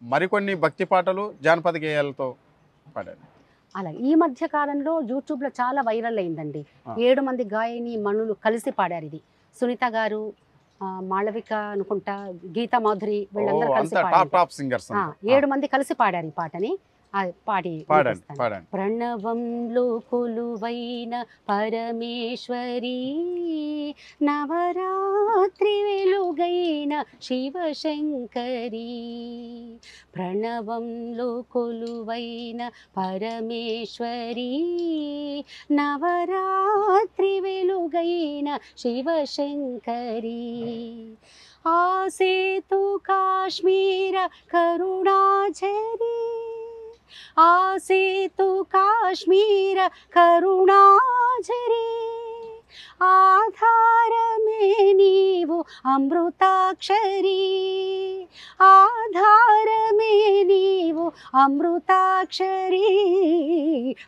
మరికొన్ని భక్తి పాటలు జానపద గేయాలతో పాడారు. అలా ఈ మధ్య కాలంలో యూట్యూబ్లో చాలా వైరల్ అయిందండి. 7 మంది గాయని మణులు కలిసి పాడారు ఇది. సునీత గారు, మాళవిక అనుకుంటా, గీతా మాధురి వీళ్ళందరూ కలిసి పాడారు. టాప్ సింగర్స్ 7 మంది కలిసి పాడారు ఈ పాటని. పాడి ప్రణవంలో కొలువైన పరమేశ్వరి, నవరాత్రి వెలుగైన శివశంకరి. ప్రణవంలో కొలువైన పరమేశ్వరి, నవరాత్రి వెలుగైన శివశంకరి. ఆసేతు కాశ్మీర కరుణాచరి, ఆసేతు కాశ్మీర కరుణాచరి. ఆధారమే నీవు అమృతాక్షరి, ఆధారమే నీవు అమృతాక్షరి.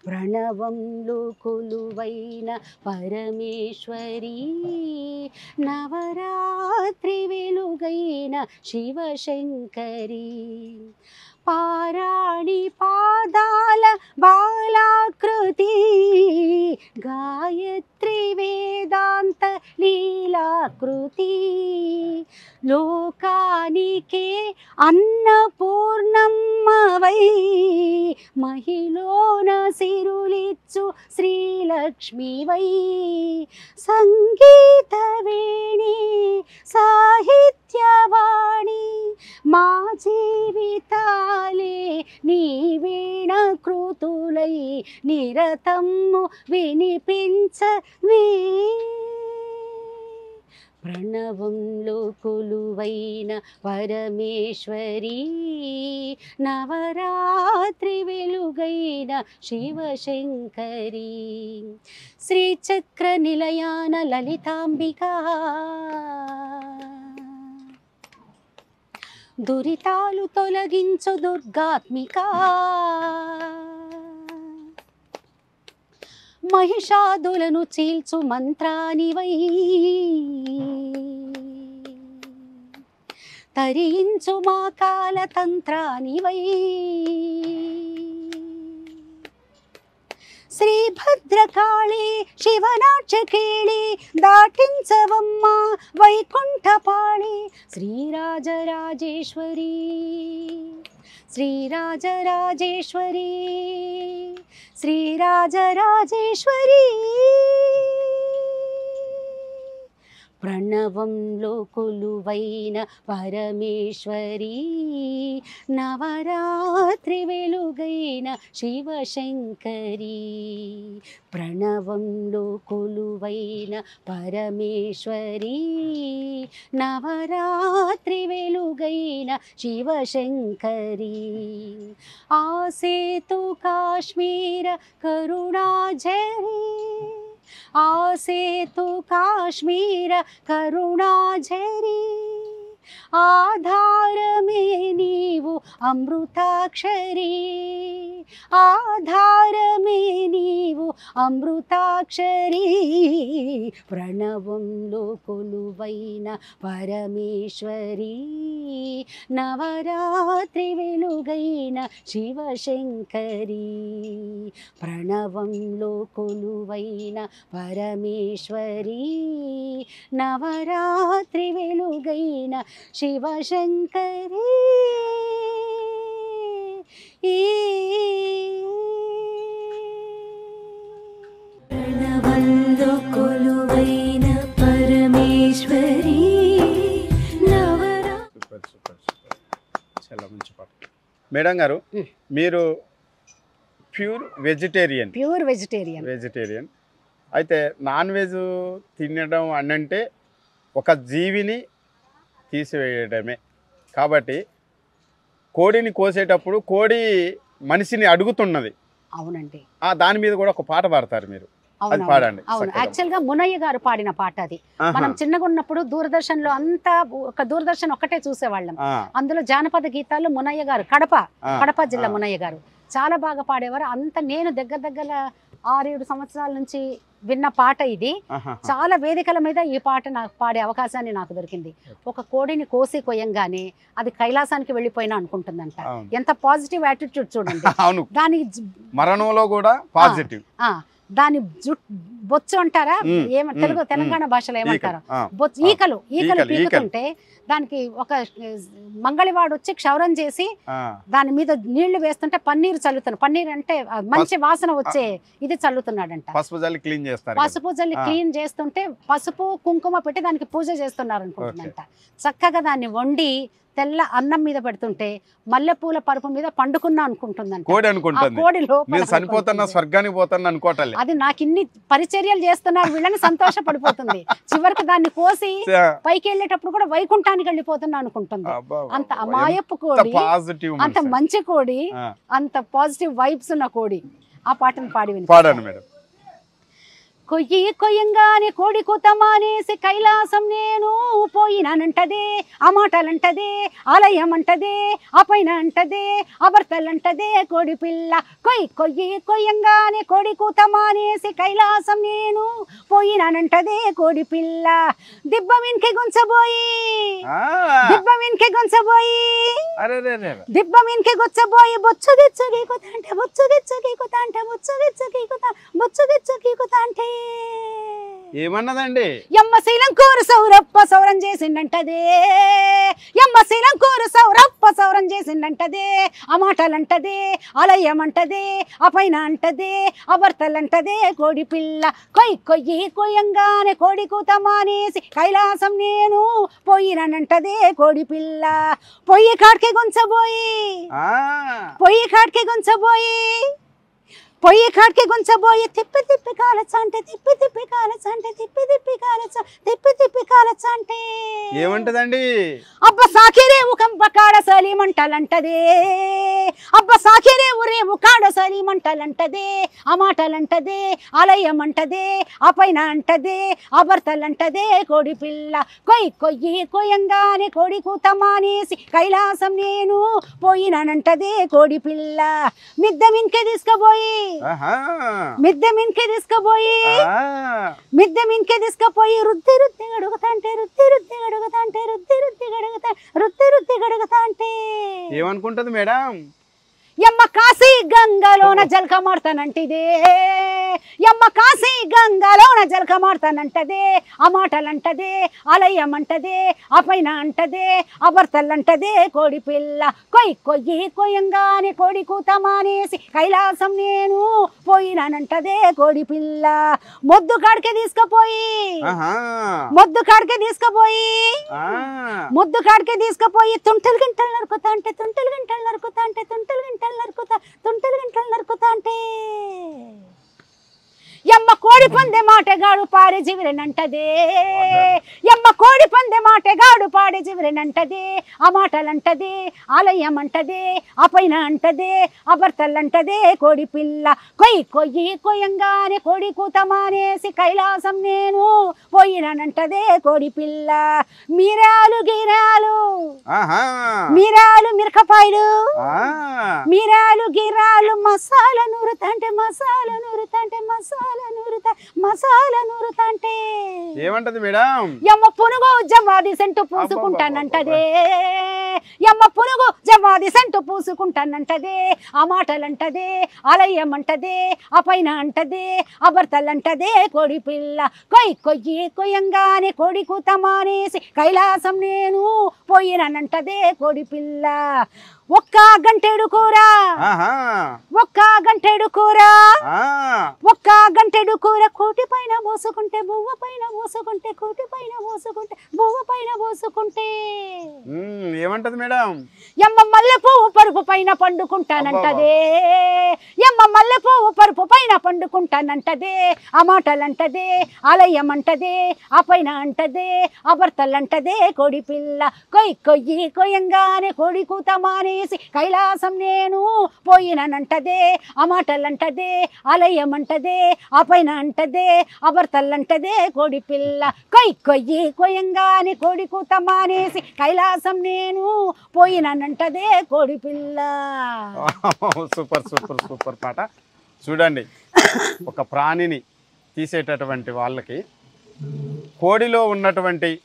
ప్రణవంలో కొలువైన పరమేశ్వరి, నవరాత్రి వెలుగైన శివశంకరి. పారాణి పాదాల బాలాకృతి, గాయత్రి వేదాంత లీలాకృతి. లోకానికే అన్నపూర్ణమ్మవై, మహిళోన సిరులిచ్చు శ్రీలక్ష్మివై. సంగీత వేణి సాహిత్యవాణి, మా జీవితాలే నీ వీణ కృతులై నిరతము వినిపించవే. ప్రణవంలో కొలువైన పరమేశ్వరి, నవరాత్రి వెలుగైన శివశంకరి. శ్రీచక్ర నిలయాన లలితాంబికా, దురితాలు తొలగించు దుర్గాత్మికా. మహిషాదులను చీల్చు మంత్రానివై, తరించు మా కాల తంత్రానివై. శ్రీభద్రకాళి శివనాట్యకేళి, దాటించవమ్మ వైకుంఠపాళి. శ్రీరాజరాజేశ్వరి, శ్రీరాజరాజేశ్వరి, శ్రీరాజరాజేశ్వరి. ప్రణవంలో కొలువైన పరమేశ్వరి, నవరాత్రి వెలుగైన శివశంకరి. ప్రణవంలో కొలువైన పరమేశ్వరి, నవరాత్రి వెలుగైన శివశంకరి. ఆసేతు కాశ్మీర కరుణాచరి, ఆసేతు కాశ్మీర కరుణాచరి. ఆధారమే నీవు అమృతాక్షరి, ఆధారమే నీవు అమృతాక్షరి. ప్రణవంలో కొలువైన పరమేశ్వరి, నవరాత్రి వెలుగైన శివశంకరి. ప్రణవంలో కొలువైన పరమేశ్వరి, నవరాత్రి వెలుగైన శివశంకరి. ప్రణవంలో కొలువైన పరమేశ్వరి, చాలా మంచి పాట. మేడం గారు, మీరు ప్యూర్ వెజిటేరియన్. వెజిటేరియన్ అయితే నాన్ వెజ్ తినడం అనంటే ఒక జీవిని తీసివేయడమే. కాబట్టి కోడిని కోసేటప్పుడు కోడి మనిషిని అడుగుతున్నది. అవునండి. దాని మీద కూడా ఒక పాట పాడతారు మీరు, అది పాడండి. అవును, యాక్చువల్ గా మునయ్య గారు పాడిన పాట అది. మనం చిన్నగా ఉన్నప్పుడు దూరదర్శన్ లో అంతా ఒక దూరదర్శన్ ఒక్కటే చూసేవాళ్ళం. అందులో జానపద గీతాలు మునయ్య గారు, కడప జిల్లా మునయ్య గారు చాలా బాగా పాడేవారు. అంత నేను దగ్గర 6-7 సంవత్సరాల నుంచి విన్న పాట ఇది. ఆహా. చాలా వేదికల మీద ఈ పాట నాకు పాడే అవకాశాన్ని నాకు దొరికింది. ఒక కోడిని కోసి కొయ్యంగానే అది కైలాసానికి వెళ్ళిపోయినా అనుకుంటుందంట. అవును. ఎంత పాజిటివ్ యాటిట్యూడ్ చూడండి. అవును, దాని మరణంలో కూడా పాజిటివ్. దాని బొచ్చు అంటారా, మ్మ్. తెలుగు తెలంగాణ భాషలో ఏమంటారు, ఆ. బొచ్చు, ఈకలు పీకుతుంటే దానికి ఒక మంగళవాడు వచ్చి క్షౌరం చేసి దాని మీద నీళ్లు వేస్తుంటే పన్నీరు చల్లుతున్నాడు. పన్నీర్ అంటే మంచి వాసన వచ్చే ఇది చల్లుతున్నాడంట. పసుపు జల్లి క్లీన్ చేస్తారు. పసుపు జల్లి క్లీన్ చేస్తుంటే పసుపు కుంకుమ పెట్టి దానికి పూజ చేస్తున్నారు అనుకుంటుందంట. చక్కగా దాన్ని వండి తెల్ల అన్నం మీద పెడుతుంటే మల్లెపూల పరుపు మీద పండుకున్నా అనుకుంటుందంట. కోడి అనుకుంటుంది, కోడి లోపల చనిపోతున్నా స్వర్గానికి పోతున్నా అనుకోవట్లే. అది నాకు ఇన్ని పరిచర్యలు చేస్తున్నారు వీళ్ళని సంతోషపడిపోతుంది. చివరికి దాన్ని కోసి పైకి వెళ్ళేటప్పుడు కూడా వైకుంఠానికి వెళ్ళిపోతున్నా అనుకుంటుంది. అంత అమాయపు కోడి, అంత మంచి కోడి, అంత పాజిటివ్ వైబ్స్ ఉన్న కోడి. ఆ పాటను పాడండి మేడం. కొయ్యి కొయ్యంగానే కోడి కూతమానేసి కైలాసం నేను పోయినానంటదే, ఆ మాటలంటదే, ఆలయం అంటదే, ఆ పైన అంటదే, అబర్తలంటదే కోడి పిల్ల. కొయ్యి కొయ్యంగానే కోడి కూతమానేసి కైలాసం నేను పోయినానంటదే కోడి పిల్ల. దిబ్బ విన్కి గుంచబోయి, దిబ్బ విన్కి గుంచబోయి, దిబ్బ విన్కి గుచ్చబోయి, బొచ్చు గిచ్చు గీకుతాంటే, బొచ్చు గిచ్చు గీకుతాంటే, బొచ్చు గిచ్చు గీకుతా, బొచ్చు గిచ్చు గీకుతాంటే ఏమన్నదండి? ఎమ్మ శ్రీలంకూరు సౌరప్ప సౌరం చేసిండంటదే, ఎమ్మ శ్రీలంకూరు సౌరప్ప సౌరం చేసిండంటదే, ఆ మాటలంటదే, ఆలయం అంటదే, ఆ పైన అంటదే, అబర్తలంటదే కోడి పిల్ల. కొయ్యి కొయ్యంగానే కోడి కూత మానేసి కైలాసం నేను పోయినానంటదే కోడి పిల్ల. పొయ్యి కాడికి గుంచబోయి, పొయ్యి కాడికి గుంచబోయి, పొయ్యి కాడికి గుంచబోయి, తిప్పి తిప్పి కాలచంటే, తిప్పి తిప్పి కాలచంటే, తిప్పి తిప్పి కాలచ, తిప్పి తిప్పి కాలచంటే ఏమంటదండి? అబ్బ సాకిరేవు కంప కాడ సలీమంటలంటదే, అబ్బ సాకిరేవు రేవు కాడ సలీమంటలంటదే, ఆ మాటలంటదే, ఆలయం అంటదే, ఆ పైన అంటదే, అబర్తలంటదే కోడి పిల్ల. కొయ్యి కొయ్యంగానే కోడి కూత మానేసి కైలాసం నేను పోయినానంటదే కోడి పిల్ల. మిద్ద మిన్కే తీసుకుపోయి, మిద్దె మిన్కే తీసుకుపోయి, మిద్దె మిన్కే తీసుకుపోయి, రుద్ది రుద్ది గడుగుతాంటే, రుద్ది రుద్ది గడుగుతాంటే, రుద్ది రుద్ది గడుగుతా, రుద్ది రుద్ది గడుగుతాంటే ఏమనుకుంటది మేడం? ఎమ్మ కాశీ గంగలోన జలక మాడతానంటిదే, ఎమ్మ కాశీ గంగలోన జలక మాడతానంటదే, ఆ మాటలంటదే, ఆలయం అంటదే, ఆ పైన అంటదే, అబర్తలంటదే కోడి పిల్ల. కొయ్యి కొయ్యంగానే కోడి కూత మానేసి కైలాసం నేను పోయినానంటదే కోడి పిల్ల. మొద్దు కాడికే తీసుకుపోయి, మొద్దు కాడికే తీసుకుపోయి, మొద్దు కాడికే తీసుకుపోయి, తుంటలు గింటలు నరుకుతా అంటే, తుంటలు గింటలు నరుకుతా అంటే, తుంటలు గింటలు నరుకుతా, తుంటలు గింటలు నరుకుతా అంటే ఎమ్మ కోడి పందె మాటగాడు పాడే జీవిరేనంటదే, ఎమ్మ కోడి పందె మాటగాడు పాడే జీవిరేనంటదే, ఆ మాటలంటదే, ఆలయం అంటదే, ఆ పైన అంటదే, అబర్తలంటదే కోడి పిల్ల. కొయ్యి కొయ్యంగానే కోడి కూత మానేసి కైలాసం నేను పోయినానంటదే కోడి పిల్ల. మీరాలు గిరాలు, మీరాలు మిరకపాయలు, మీరాలు గిరాలు, మసాలా నూరుతంటే, మసాలా నూరుతంటే, మసాలా నూరుతంటే ఏమంటది మేడం? ఎమ్మ పునుగు జవ్వాది సెంటు పూసుకుంటానంటదే, ఎమ్మ పునుగు జవ్వాది సెంటు పూసుకుంటానంటదే, ఆ మాటలంటదే, ఆలయం అంటదే, ఆ పైన అంటదే, అబర్తలంటదే కోడి పిల్ల. కొయ్యి కొయ్యంగానే కోడి కూత మానేసి కైలాసం నేను పోయినానంటదే కోడి పిల్ల. ఒక్క గంటెడు కూర, ఒక్క గంటెడు కూర, ఒక్క గంటెడు కూర, కోటి పైన పోసుకుంటే, బువ్వ పైన పోసుకుంటే, కోటి పైన పోసుకుంటే, బువ్వ పైన పోసుకుంటే ఏమంటది మేడం? ఎమ్మ మల్లె పువ్వు పరుపు పైన పండుకుంటానంటదే, ఎమ్మ మల్లె పువ్వు పరుపు పైన పండుకుంటానంటదే, ఆ మాటలంటదే, ఆలయం అంటదే, ఆ పైన అంటదే, అబర్తలంటదే కోడి పిల్ల. కొయ్యి కొయ్యంగానే కోడి కూత మానేసి కైలాసం నేను పోయినానంటదే, ఆ మాటలంటదే, ఆలయం అంటదే, ఆ పైన అంటదే, అబర్తలంటదే కోడి పిల్ల. కొయ్యి కొయ్యంగానే కోడి కూత మానేసి కైలాసం నేను పోయినానంటదే కోడి పిల్ల. సూపర్ సూపర్ సూపర్ పాట. చూడండి, ఒక ప్రాణిని తీసేటటువంటి వాళ్ళకి కోడిలో ఉన్నటువంటి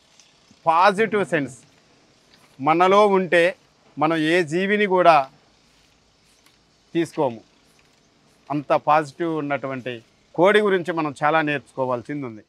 పాజిటివ్ సెన్స్ మనలో ఉంటే మనం ఏ జీవిని కూడా తీసుకోము. అంత పాజిటివ్ ఉన్నటువంటి కోడి గురించి మనం చాలా నేర్చుకోవాల్సింది ఉంది.